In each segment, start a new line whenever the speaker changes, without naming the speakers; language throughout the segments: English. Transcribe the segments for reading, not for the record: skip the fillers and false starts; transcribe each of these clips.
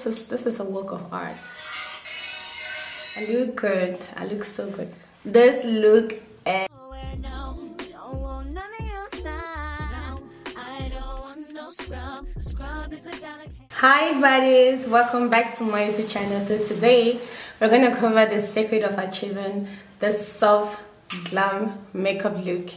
This is a work of art. I look good. I look so good. This look is... Hi buddies, welcome back to my YouTube channel. So today we're going to cover the secret of achieving the soft glam makeup look.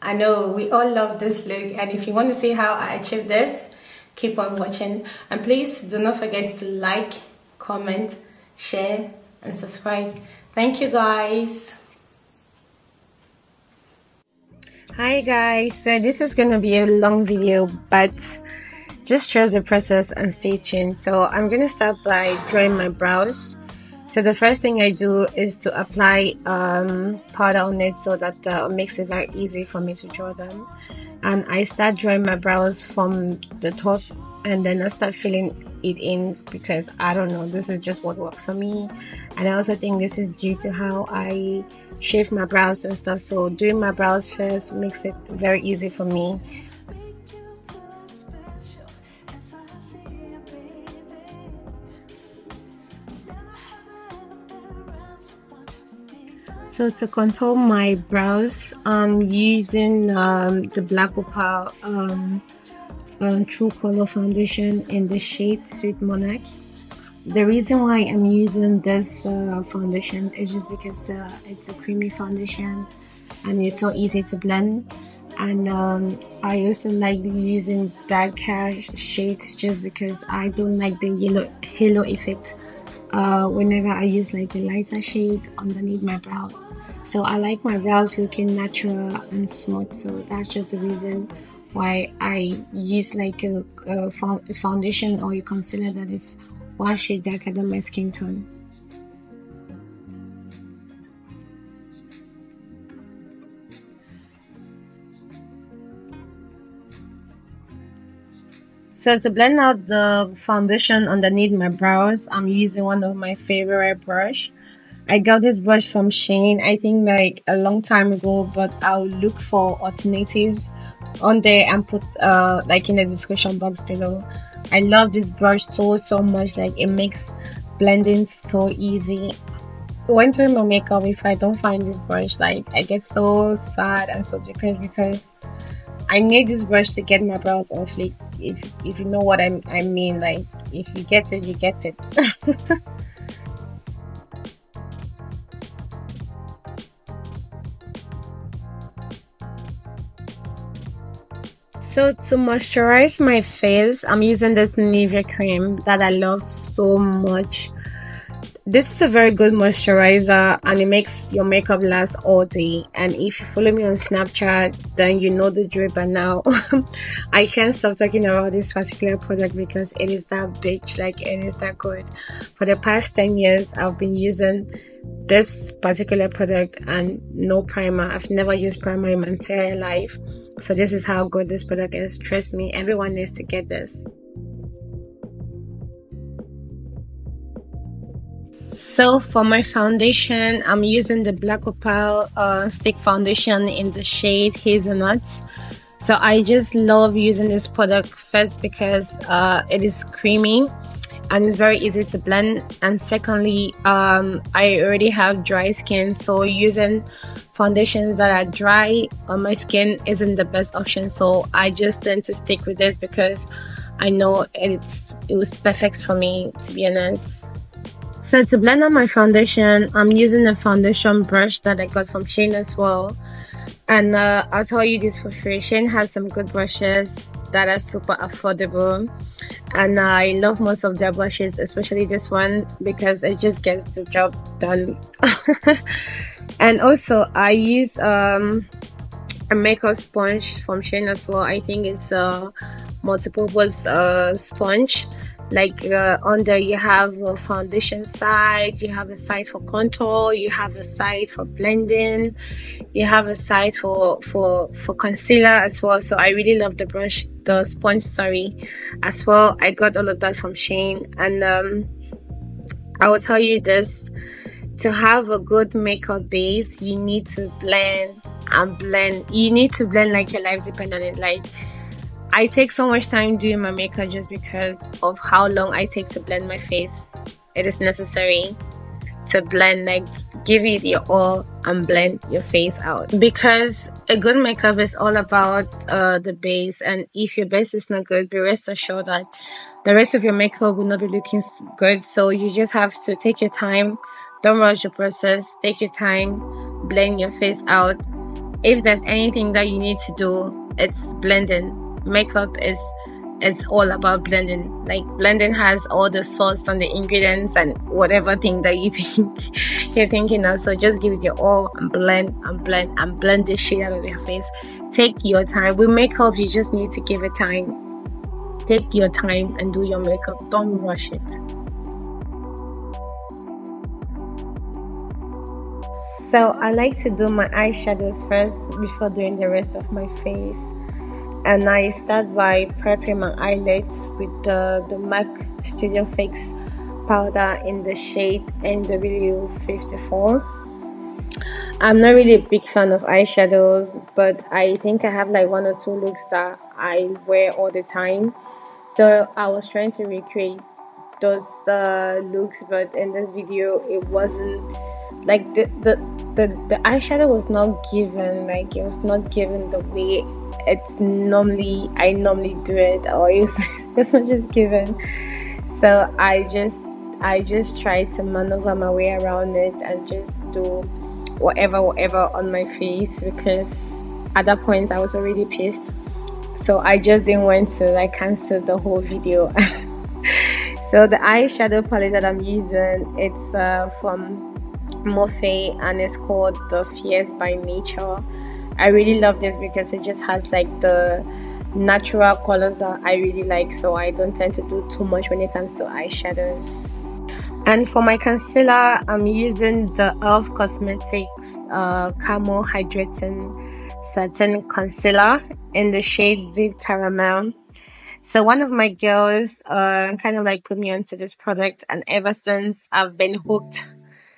I know we all love this look, and if you want to see how I achieve this, keep on watching. And please do not forget to like, comment, share and subscribe. Thank you guys. Hi guys, so this is going to be a long video, but just trust the process and stay tuned. So I'm going to start by drawing my brows. So the first thing I do is to apply powder on it, so that makes it very easy for me to draw them. And I start drawing my brows from the top, and then I start filling it in because I don't know, this is just what works for me. And I also think this is due to how I shave my brows and stuff. So doing my brows first makes it very easy for me. So to contour my brows, I'm using the Black Opal True Color Foundation in the shade Sweet Monarch. The reason why I'm using this foundation is just because it's a creamy foundation and it's so easy to blend. And I also like using darker shades just because I don't like the yellow halo effect whenever I use like a lighter shade underneath my brows. So I like my brows looking natural and smooth, so that's just the reason why I use like a foundation or a concealer that is one shade darker than my skin tone. So to blend out the foundation underneath my brows, I'm using one of my favorite brush. I got this brush from Shein, I think like a long time ago, but I'll look for alternatives on there and put like in the description box below. I love this brush so much, like it makes blending so easy. When doing my makeup, if I don't find this brush, like I get so sad and so depressed because I need this brush to get my brows off. Like if you know what I mean, like if you get it, you get it. So to moisturize my face, I'm using this Nivea cream that I love so much. This is a very good moisturizer and it makes your makeup last all day. And if you follow me on Snapchat, then you know the drill by now. I can't stop talking about this particular product because it is that bitch, like it is that good. For the past 10 years, I've been using this particular product and no primer. I've never used primer in my entire life. So this is how good this product is. Trust me, everyone needs to get this. So for my foundation, I'm using the Black Opal stick foundation in the shade Hazelnut. So I just love using this product first because it is creamy and it's very easy to blend, and secondly I already have dry skin, so using foundations that are dry on my skin isn't the best option. So I just tend to stick with this because I know it was perfect for me, to be honest. So to blend out my foundation, I'm using a foundation brush that I got from Shein as well. And I'll tell you this for free, Shein has some good brushes that are super affordable. And I love most of their brushes, especially this one, because it just gets the job done. And also I use a makeup sponge from Shein as well. I think it's a multi-purpose sponge. Like on there you have a foundation side, you have a side for contour, you have a side for blending, you have a side for concealer as well. So I really love the sponge as well. I got all of that from Shein. And I will tell you this, to have a good makeup base, you need to blend and blend. You need to blend like your life depends on it. Like I take so much time doing my makeup just because of how long I take to blend my face. It is necessary to blend, like give it your all and blend your face out, because a good makeup is all about the base, and if your base is not good, be rest assured that the rest of your makeup will not be looking good. So you just have to take your time, don't rush the process, take your time, blend your face out. If there's anything that you need to do, it's blending. Makeup is, it's all about blending. Like blending has all the sauce and the ingredients and whatever thing that you think you're thinking of. So just give it your all and blend and blend and blend the shit out of your face. Take your time. With makeup, you just need to give it time. Take your time and do your makeup. Don't rush it. So I like to do my eyeshadows first before doing the rest of my face. And I start by prepping my eyelids with the MAC Studio Fix powder in the shade NW54. I'm not really a big fan of eyeshadows, but I think I have like one or two looks that I wear all the time. So I was trying to recreate those looks, but in this video it wasn't like the eyeshadow was not given, like it was not given the way I normally do it, or it's not just given. So I just try to maneuver my way around it and just do whatever on my face, because at that point I was already pissed. So I just didn't want to like cancel the whole video. So the eyeshadow palette that I'm using, it's from Morphe, and it's called the Fierce by Nature. I really love this because it just has like the natural colors that I really like, so I don't tend to do too much when it comes to eyeshadows. And for my concealer, I'm using the e.l.f. Cosmetics Camo Hydrating Satin Concealer in the shade Deep Caramel. So one of my girls kind of like put me onto this product, and ever since I've been hooked.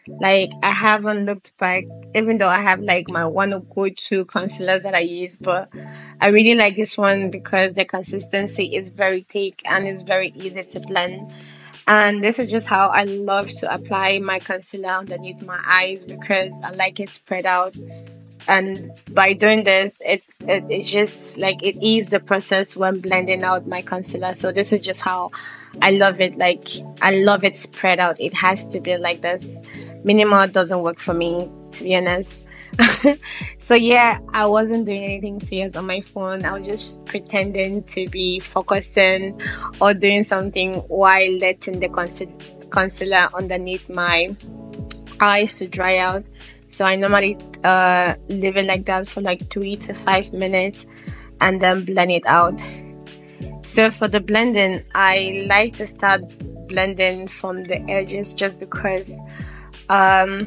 Like I haven't looked back, even though I have like my one or go-to concealers that I use, but I really like this one because the consistency is very thick and it's very easy to blend. And this is just how I love to apply my concealer underneath my eyes, because I like it spread out. And by doing this, it's just like it eases the process when blending out my concealer. So this is just how I love it. Like I love it spread out. It has to be like this. Minimal doesn't work for me, to be honest. So yeah, I wasn't doing anything serious on my phone. I was just pretending to be focusing or doing something while letting the concealer underneath my eyes to dry out. So I normally leave it like that for like 3 to 5 minutes and then blend it out. So for the blending, I like to start blending from the edges, just because that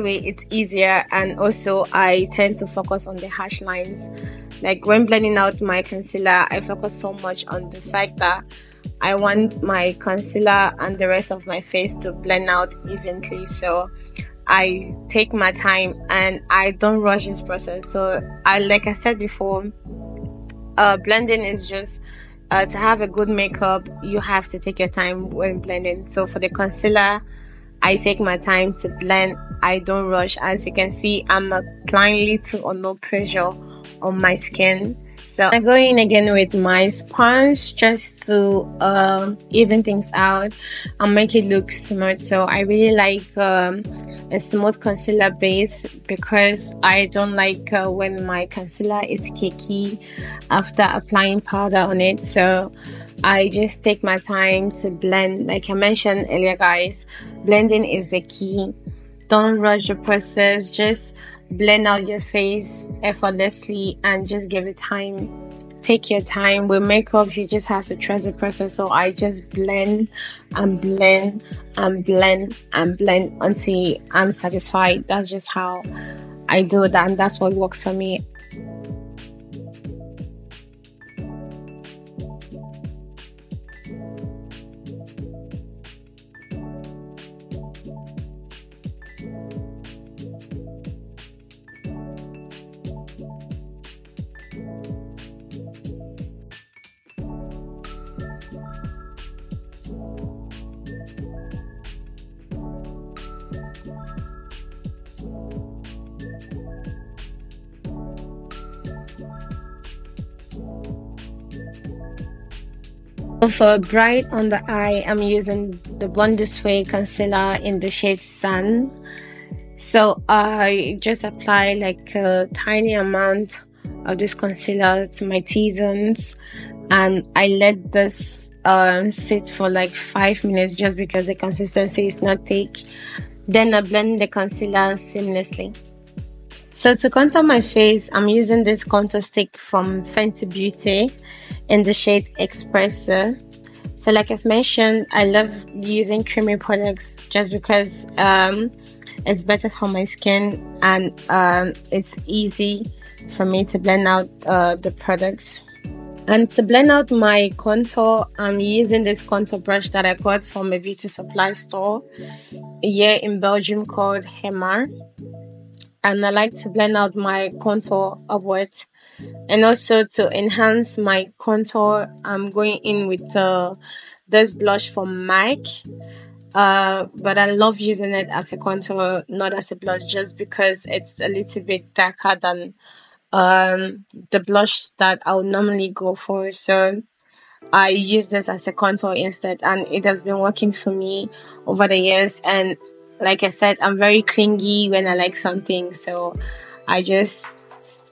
way it's easier, and also I tend to focus on the harsh lines. Like when blending out my concealer, I focus so much on the fact that I want my concealer and the rest of my face to blend out evenly. So I take my time and I don't rush this process. So like I said before, blending is just to have a good makeup, you have to take your time when blending. So for the concealer, I take my time to blend. I don't rush. As you can see, I'm applying little or no pressure on my skin. So I go in again with my sponge just to even things out and make it look smooth. So I really like a smooth concealer base, because I don't like when my concealer is cakey after applying powder on it. So I just take my time to blend. Like I mentioned earlier, guys, blending is the key. Don't rush the process. Just blend out your face effortlessly and just give it time. Take your time. With makeup, you just have to trust the process. So I just blend and blend and blend and blend until I'm satisfied. That's just how I do that, and that's what works for me. So for bright on the eye, I'm using the Born This Way concealer in the shade Sun. So I just apply like a tiny amount of this concealer to my T-zones, and I let this sit for like 5 minutes just because the consistency is not thick. Then I blend the concealer seamlessly. So to contour my face, I'm using this contour stick from Fenty Beauty in the shade Espresso. So like I've mentioned, I love using creamy products just because it's better for my skin, and it's easy for me to blend out the products. And to blend out my contour, I'm using this contour brush that I got from a beauty supply store here in Belgium called Hemar. And I like to blend out my contour upwards. And also to enhance my contour, I'm going in with this blush from MAC. But I love using it as a contour, not as a blush, just because it's a little bit darker than the blush that I would normally go for. So I use this as a contour instead, and it has been working for me over the years. And like I said, I'm very clingy when I like something, so I just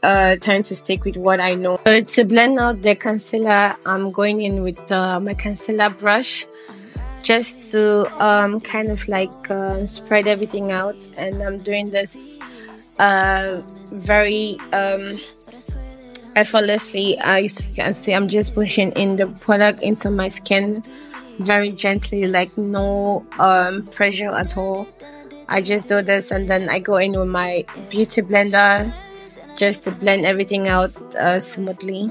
tend to stick with what I know. So to blend out the concealer, I'm going in with my concealer brush just to kind of like spread everything out, and I'm doing this very effortlessly. As you can see, I'm just pushing in the product into my skin very gently, like no pressure at all. I just do this, and then I go in with my beauty blender just to blend everything out smoothly.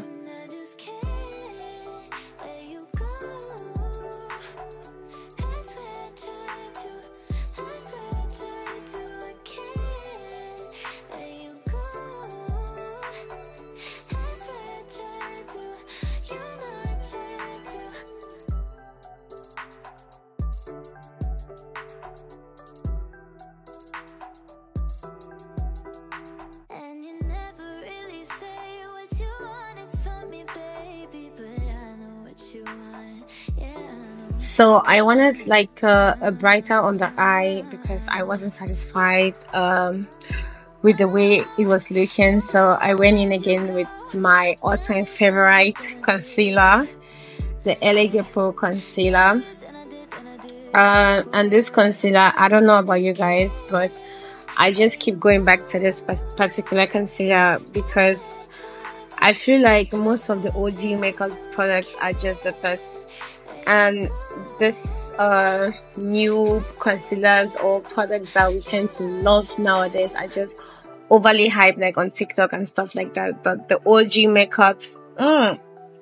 So I wanted like a brighter on the eye because I wasn't satisfied with the way it was looking. So I went in again with my all-time favorite concealer, the Elegance concealer. And this concealer, I don't know about you guys, but I just keep going back to this particular concealer because I feel like most of the OG makeup products are just the best. And this new concealers or products that we tend to love nowadays are just overly hyped, like on TikTok and stuff like that. But the OG makeups,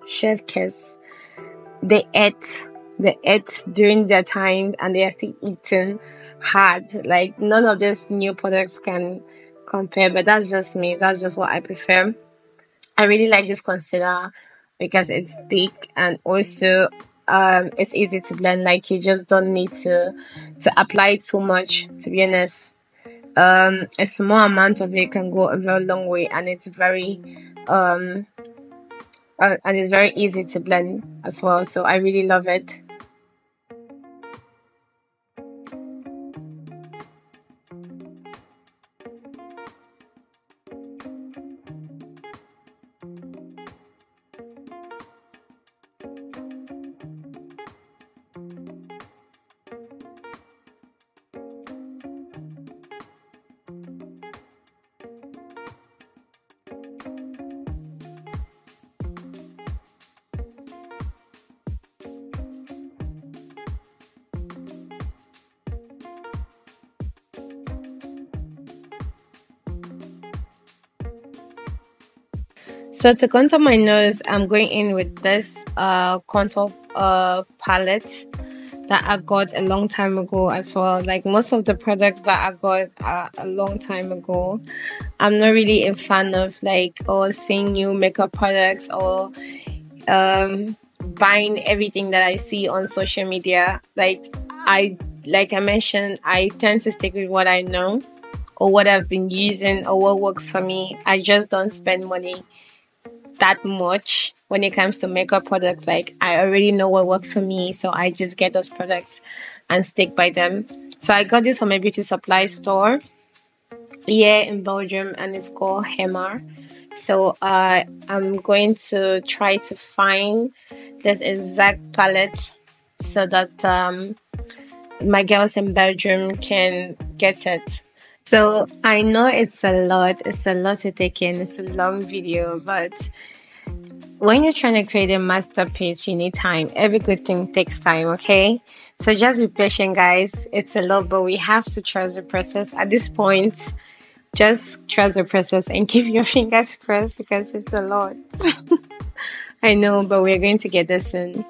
chef kiss, they ate during their time, and they are still eating hard. Like none of these new products can compare, but that's just me. That's just what I prefer. I really like this concealer because it's thick, and also it's easy to blend. Like you just don't need to apply too much, to be honest. A small amount of it can go a very long way, and it's very and it's very easy to blend as well, so I really love it. So to contour my nose, I'm going in with this contour palette that I got a long time ago as well. Like most of the products that I got a long time ago. I'm not really a fan of like or seeing new makeup products or buying everything that I see on social media. Like I mentioned, I tend to stick with what I know or what I've been using or what works for me. I just don't spend money that much when it comes to makeup products. Like, I already know what works for me, so I just get those products and stick by them. So I got this from a beauty supply store here in Belgium, and it's called Hemar. So I'm going to try to find this exact palette so that my girls in Belgium can get it. So I know it's a lot to take in, it's a long video, but when you're trying to create a masterpiece, you need time. Every good thing takes time, okay? So just be patient, guys. It's a lot, but we have to trust the process. At this point, just trust the process and keep your fingers crossed, because it's a lot. I know, but we're going to get this in.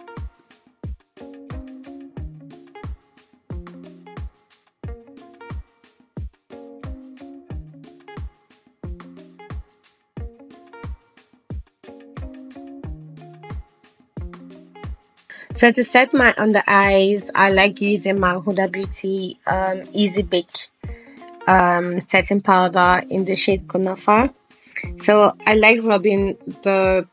So to set my under eyes, I like using my Huda Beauty Easy Bake setting powder in the shade Kunafa. So I like rubbing the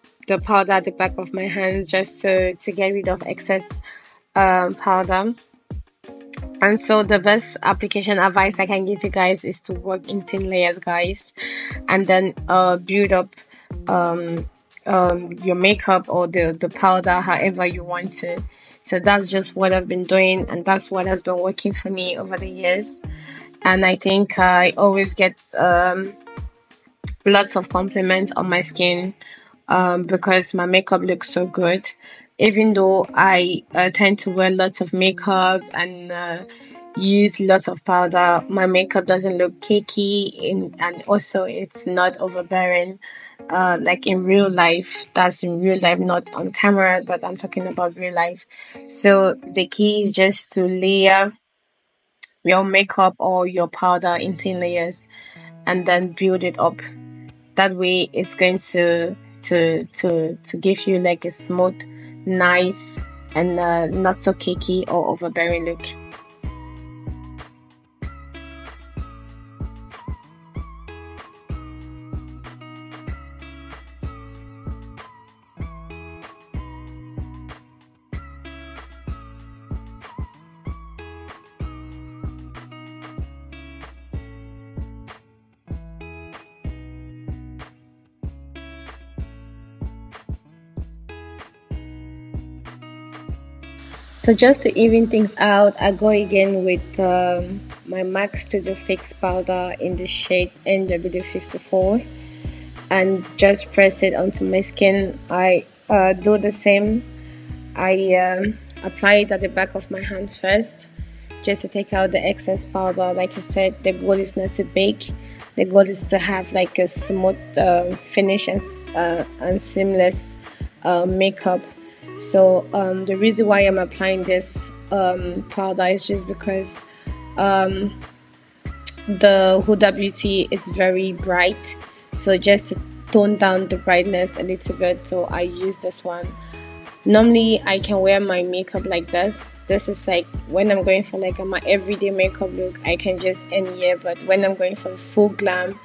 powder at the back of my hand just to get rid of excess powder. And so the best application advice I can give you guys is to work in thin layers, guys, and then build up your makeup or the powder however you want to. So that's just what I've been doing, and that's what has been working for me over the years. And I think I always get lots of compliments on my skin because my makeup looks so good. Even though I tend to wear lots of makeup and use lots of powder, my makeup doesn't look cakey, and also it's not overbearing like in real life. That's in real life, not on camera, but I'm talking about real life. So the key is just to layer your makeup or your powder in thin layers and then build it up. That way it's going to give you like a smooth, nice, and not so cakey or overbearing look. So just to even things out, I go again with my MAC Studio Fix powder in the shade NW54 and just press it onto my skin. I do the same. I apply it at the back of my hand first just to take out the excess powder. Like I said, the goal is not to bake. The goal is to have like a smooth finish and seamless makeup. So the reason why I'm applying this powder is just because the Huda Beauty is very bright, so just to tone down the brightness a little bit, so I use this one. Normally I can wear my makeup like this. This is like when I'm going for like my everyday makeup look, I can just end here, but when I'm going for full glam,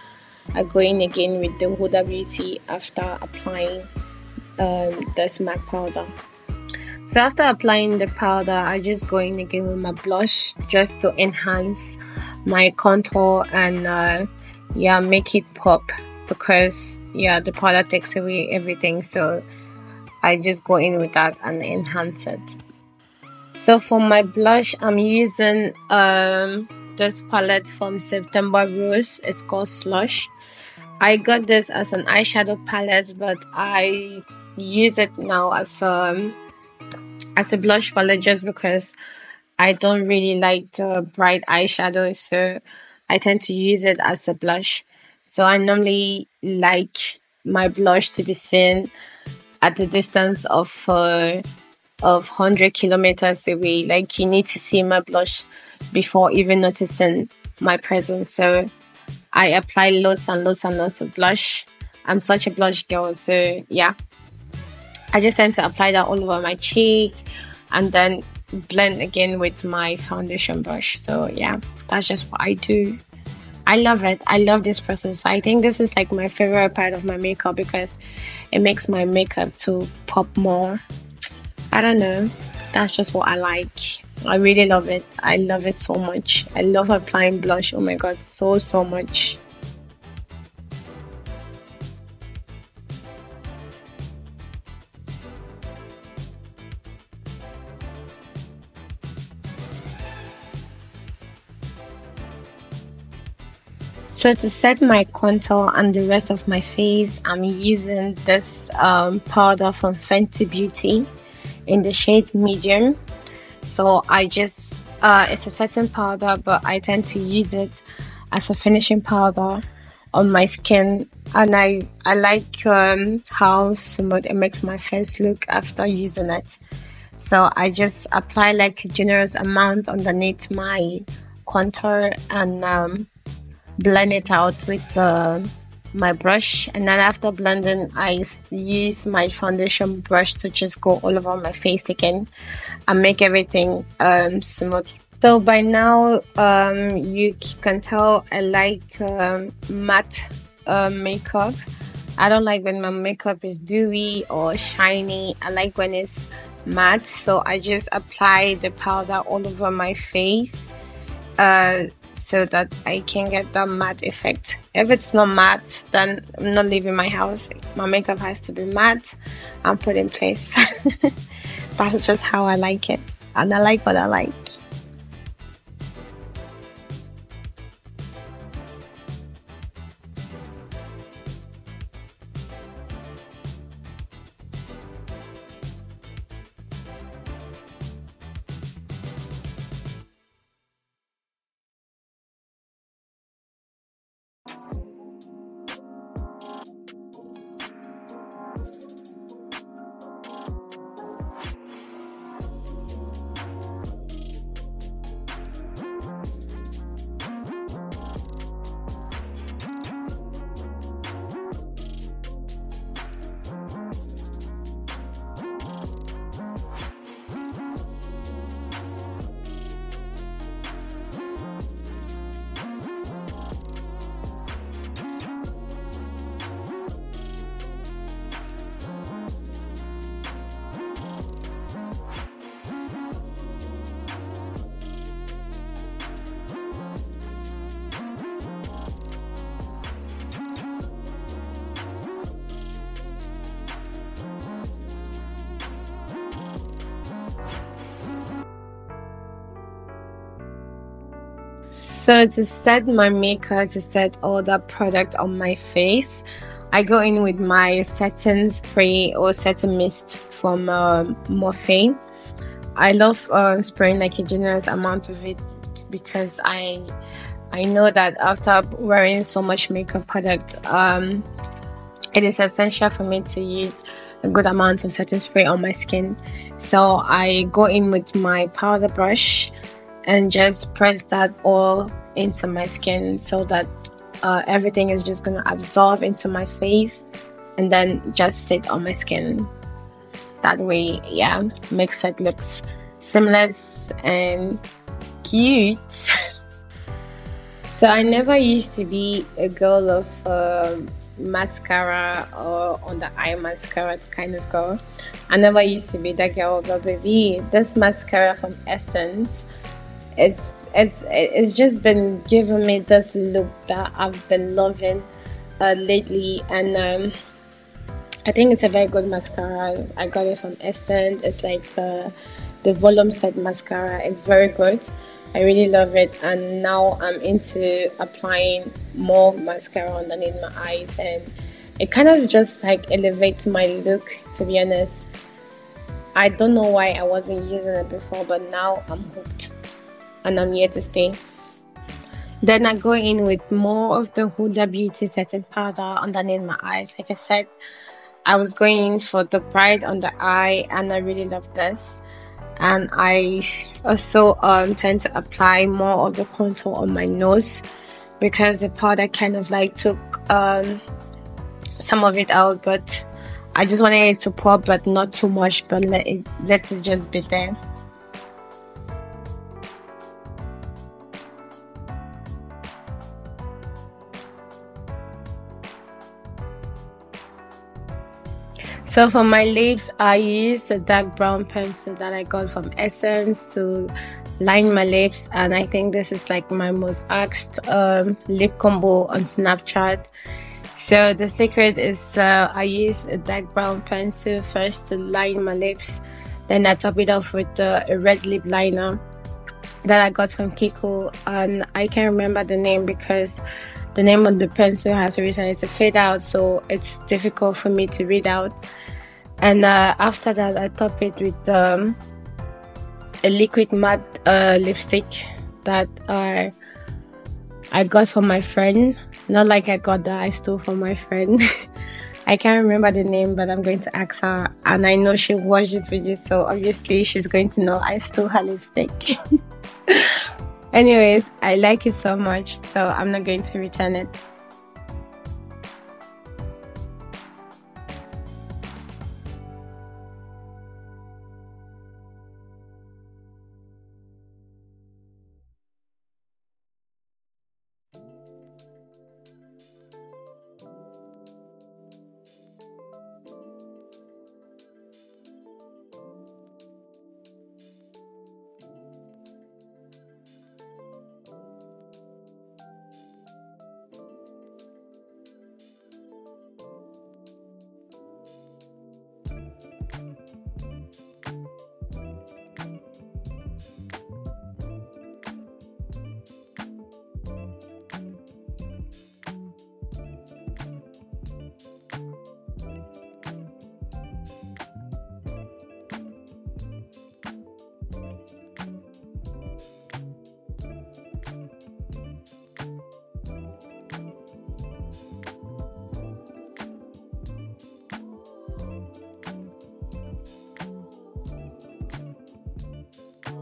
I go in again with the Huda Beauty after applying this MAC powder. So after applying the powder, I just go in again with my blush just to enhance my contour and yeah, make it pop, because yeah, the powder takes away everything, so I just go in with that and enhance it. So for my blush, I'm using this palette from September Rose. It's called Slush. I got this as an eyeshadow palette, but I use it now as a blush palette just because I don't really like bright eyeshadow, so I tend to use it as a blush. So I normally like my blush to be seen at a distance of 100 kilometers away. Like, you need to see my blush before even noticing my presence. So I apply lots and lots and lots of blush. I'm such a blush girl, so yeah, I just tend to apply that all over my cheek and then blend again with my foundation brush. So yeah, that's just what I do. I love it. I love this process. I think this is like my favorite part of my makeup because it makes my makeup to pop more. I don't know. That's just what I like. I really love it. I love it so much. I love applying blush. Oh my god, so much. So to set my contour and the rest of my face, I'm using this powder from Fenty Beauty in the shade medium. So I just it's a setting powder, but I tend to use it as a finishing powder on my skin, and I like how smooth it makes my face look after using it. So I just apply like a generous amount underneath my contour and blend it out with my brush, and then after blending I use my foundation brush to just go all over my face again and make everything smooth. So by now you can tell I like matte makeup. I don't like when my makeup is dewy or shiny. I like when it's matte, so I just apply the powder all over my face so that I can get the matte effect. If it's not matte, then I'm not leaving my house. My makeup has to be matte and put in place. That's just how I like it, and I like what I like. So to set my makeup, to set all the product on my face, I go in with my setting spray or setting mist from Morphe. I love spraying like a generous amount of it because I know that after wearing so much makeup product, it is essential for me to use a good amount of setting spray on my skin. So I go in with my powder brush and just press that all into my skin so that everything is just gonna absorb into my face and then just sit on my skin. That way, yeah, makes it looks seamless and cute. So I never used to be a girl of mascara or on the eye mascara kind of girl. I never used to be that girl, but baby, this mascara from Essence, it's just been giving me this look that I've been loving lately, and I think it's a very good mascara. I got it from Essence. It's like the volume set mascara. It's very good. I really love it, and now I'm into applying more mascara underneath my eyes, and it kind of just like elevates my look, to be honest. I don't know why I wasn't using it before, but now I'm hooked and I'm here to stay. Then I go in with more of the Huda Beauty setting powder underneath my eyes. Like I said, I was going for the bright on the eye, and I really love this. And I also tend to apply more of the contour on my nose because the powder kind of like took some of it out, but I just wanted it to pop, but not too much, but let it just be there. So for my lips, I used a dark brown pencil that I got from Essence to line my lips, and I think this is like my most asked lip combo on Snapchat. So the secret is I use a dark brown pencil first to line my lips, then I top it off with a red lip liner that I got from Kiko, and I can't remember the name because the name on the pencil has recently to fade out, so it's difficult for me to read out. And after that, I top it with a liquid matte lipstick that I got from my friend. Not like I got that, I stole from my friend. I can't remember the name, but I'm going to ask her, and I know she'll watch this video, so obviously she's going to know I stole her lipstick. Anyways, I like it so much, so I'm not going to return it.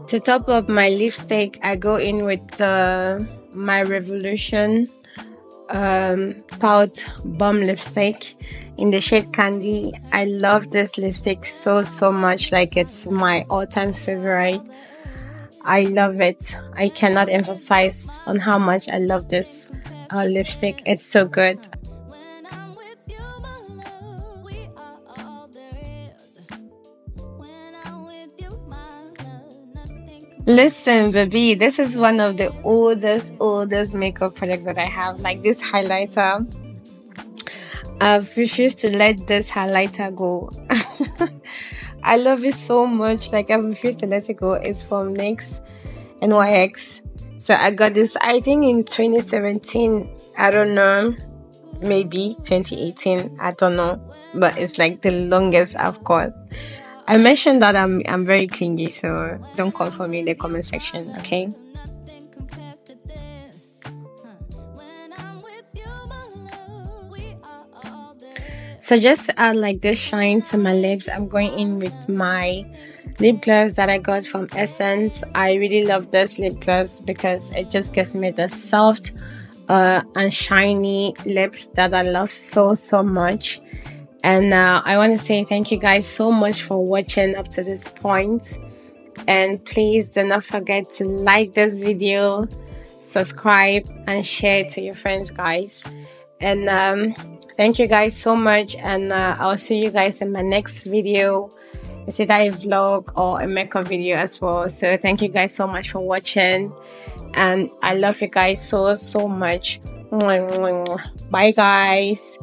To top up my lipstick, I go in with my Revolution Pout Bomb lipstick in the shade Candy. I love this lipstick so much, like it's my all-time favorite. I love it. I cannot emphasize on how much I love this lipstick. It's so good. Listen, baby, this is one of the oldest makeup products that I have. Like this highlighter, I've refused to let this highlighter go. I love it so much. Like I've refused to let it go. It's from NYX NYX. So I got this, I think in 2017. I don't know, maybe 2018. I don't know, but it's like the longest I've got. I mentioned that I'm very clingy, so don't call for me in the comment section, okay? So just to add like this shine to my lips, I'm going in with my lip gloss that I got from Essence. I really love this lip gloss because it just gives me the soft and shiny lips that I love so much. And I want to say thank you guys so much for watching up to this point. And please do not forget to like this video, subscribe, and share it to your friends, guys. And thank you guys so much. And I'll see you guys in my next video. It's either a vlog or a makeup video as well. So thank you guys so much for watching. And I love you guys so much. Bye, guys.